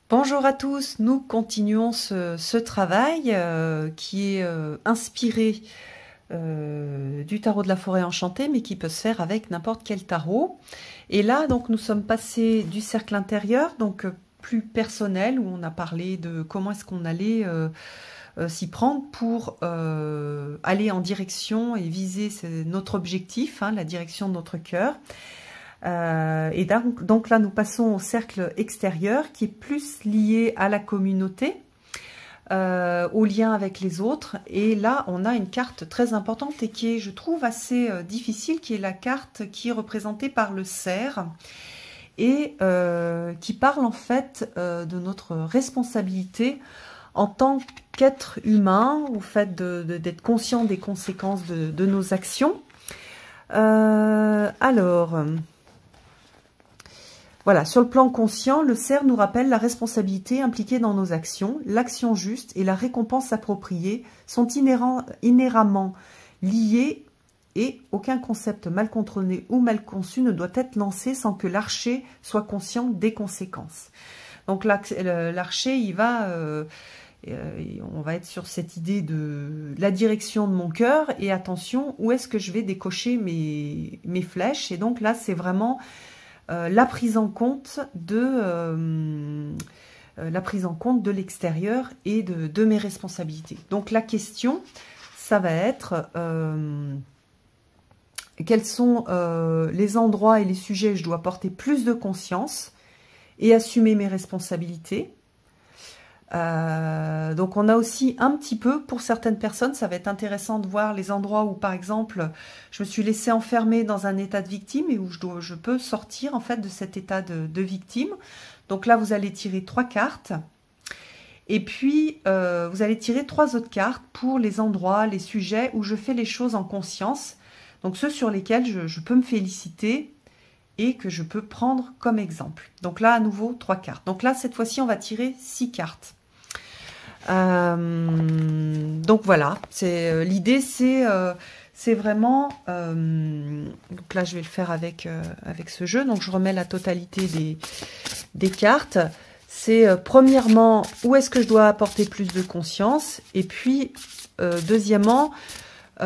Bonjour à tous, nous continuons ce travail qui est inspiré du tarot de la forêt enchantée, mais qui peut se faire avec n'importe quel tarot. Et là, donc, nous sommes passés du cercle intérieur, donc plus personnel, où on a parlé de comment est-ce qu'on allait s'y prendre pour aller en direction et viser notre objectif, hein, la direction de notre cœur. Et donc là, nous passons au cercle extérieur qui est plus lié à la communauté, au lien avec les autres. Et là, on a une carte très importante et qui est, je trouve, assez difficile, qui est la carte qui est représentée par le cerf et qui parle en fait de notre responsabilité en tant qu'être humain, au fait d'être conscient des conséquences de nos actions. Voilà, sur le plan conscient, le cerf nous rappelle la responsabilité impliquée dans nos actions. L'action juste et la récompense appropriée sont inhéremment liées et aucun concept mal contrôlé ou mal conçu ne doit être lancé sans que l'archer soit conscient des conséquences. Donc l'archer, on va être sur cette idée de la direction de mon cœur et attention, où est-ce que je vais décocher mes flèches. Et donc là, c'est vraiment la prise en compte de l'extérieur et de mes responsabilités. Donc la question, ça va être quels sont les endroits et les sujets où je dois porter plus de conscience et assumer mes responsabilités. Donc on a aussi un petit peu, pour certaines personnes, ça va être intéressant de voir les endroits où, par exemple, je me suis laissée enfermer dans un état de victime et où je peux sortir en fait de cet état de victime. Donc là, vous allez tirer 3 cartes. Et puis, vous allez tirer 3 autres cartes pour les endroits, les sujets où je fais les choses en conscience. Donc ceux sur lesquels je peux me féliciter et que je peux prendre comme exemple. Donc là, à nouveau, 3 cartes. Donc là, cette fois-ci, on va tirer 6 cartes. Donc voilà, l'idée, c'est vraiment... donc là, je vais le faire avec ce jeu. Donc je remets la totalité des cartes. C'est premièrement, où est-ce que je dois apporter plus de conscience? Et puis, deuxièmement... où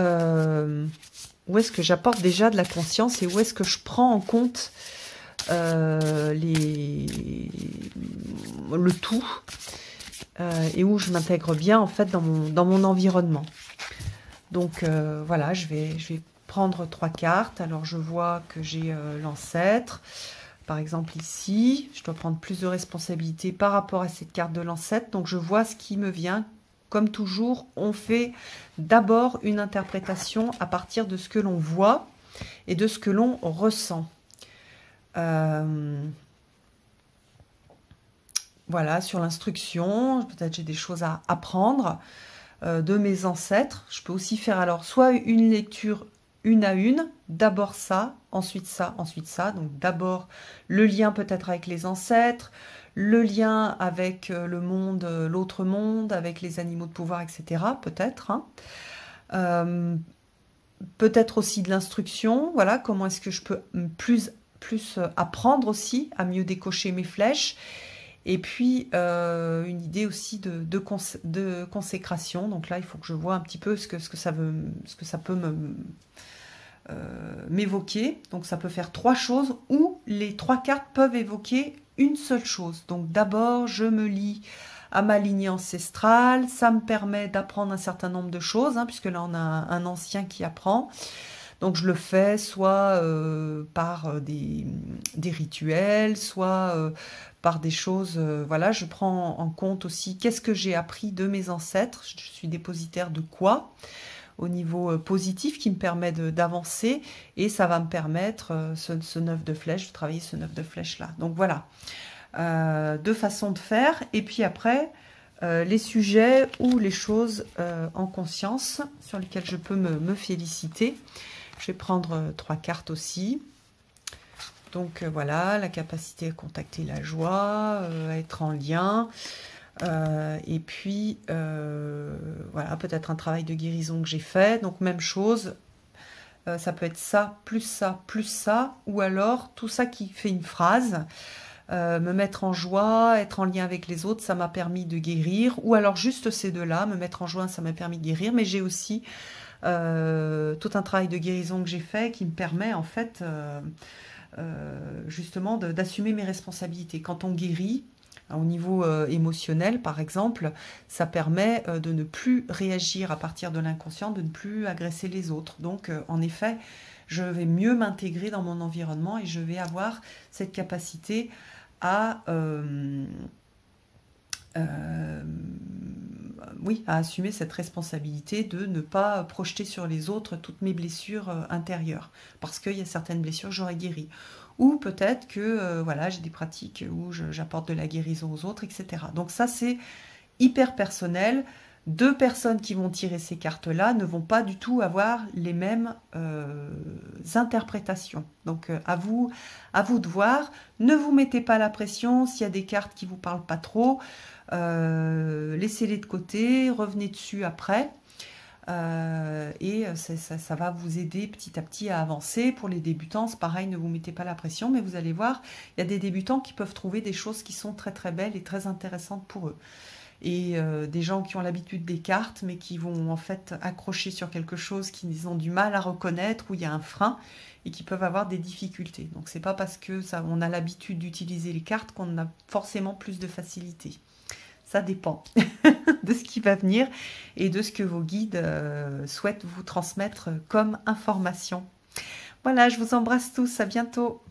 est-ce que j'apporte déjà de la conscience et où est-ce que je prends en compte le tout et où je m'intègre bien en fait dans mon environnement. Donc voilà, je vais prendre 3 cartes. Alors je vois que j'ai l'ancêtre. Par exemple ici, je dois prendre plus de responsabilité par rapport à cette carte de l'ancêtre. Donc je vois ce qui me vient. Comme toujours, on fait d'abord une interprétation à partir de ce que l'on voit et de ce que l'on ressent. Voilà, sur l'instruction, peut-être j'ai des choses à apprendre de mes ancêtres. Je peux aussi faire alors soit une lecture une à une, d'abord ça, ensuite ça, ensuite ça. Donc d'abord le lien peut-être avec les ancêtres, le lien avec le monde, l'autre monde, avec les animaux de pouvoir, etc. Peut-être. Hein. Peut-être aussi de l'instruction. Voilà, comment est-ce que je peux plus apprendre aussi à mieux décocher mes flèches. Et puis, une idée aussi de consécration. Donc là, il faut que je vois un petit peu ce que ça peut m'évoquer. Donc ça peut faire 3 choses ou les 3 cartes peuvent évoquer une seule chose. Donc d'abord, je me lie à ma lignée ancestrale. Ça me permet d'apprendre un certain nombre de choses, hein, puisque là, on a un ancien qui apprend. Donc je le fais soit par des rituels, soit par des choses... voilà, je prends en compte aussi qu'est-ce que j'ai appris de mes ancêtres. Je suis dépositaire de quoi au niveau positif qui me permet d'avancer et ça va me permettre ce 9 de flèche, de travailler ce 9 de flèche là. Donc voilà, 2 façons de faire. Et puis après, les sujets ou les choses en conscience sur lesquelles je peux me féliciter. Je vais prendre 3 cartes aussi. Donc voilà, la capacité à contacter la joie, à être en lien. Et puis, voilà, peut-être un travail de guérison que j'ai fait. Donc même chose, ça peut être ça, plus ça, plus ça. Ou alors tout ça qui fait une phrase. me mettre en joie, être en lien avec les autres, ça m'a permis de guérir. Ou alors juste ces deux-là, me mettre en joie, ça m'a permis de guérir. Mais j'ai aussi tout un travail de guérison que j'ai fait qui me permet en fait justement d'assumer mes responsabilités. Quand on guérit, au niveau émotionnel, par exemple, ça permet de ne plus réagir à partir de l'inconscient, de ne plus agresser les autres. Donc, en effet, je vais mieux m'intégrer dans mon environnement et je vais avoir cette capacité à, oui, à assumer cette responsabilité de ne pas projeter sur les autres toutes mes blessures intérieures. Parce qu'il y a certaines blessures que j'aurais guéries. Ou peut-être que voilà, j'ai des pratiques où j'apporte de la guérison aux autres, etc. Donc ça, c'est hyper personnel. Deux personnes qui vont tirer ces cartes-là ne vont pas du tout avoir les mêmes interprétations. Donc à vous de voir. Ne vous mettez pas la pression. S'il y a des cartes qui ne vous parlent pas trop, laissez-les de côté, revenez dessus après. Et ça va vous aider petit à petit à avancer. Pour les débutants, c'est pareil, ne vous mettez pas la pression, mais vous allez voir, il y a des débutants qui peuvent trouver des choses qui sont très très belles et très intéressantes pour eux. Et des gens qui ont l'habitude des cartes, mais qui vont en fait accrocher sur quelque chose qu'ils ont du mal à reconnaître, où il y a un frein, et qui peuvent avoir des difficultés. Donc c'est pas parce que on a l'habitude d'utiliser les cartes qu'on a forcément plus de facilité. Ça dépend de ce qui va venir et de ce que vos guides souhaitent vous transmettre comme information. Voilà, je vous embrasse tous, à bientôt.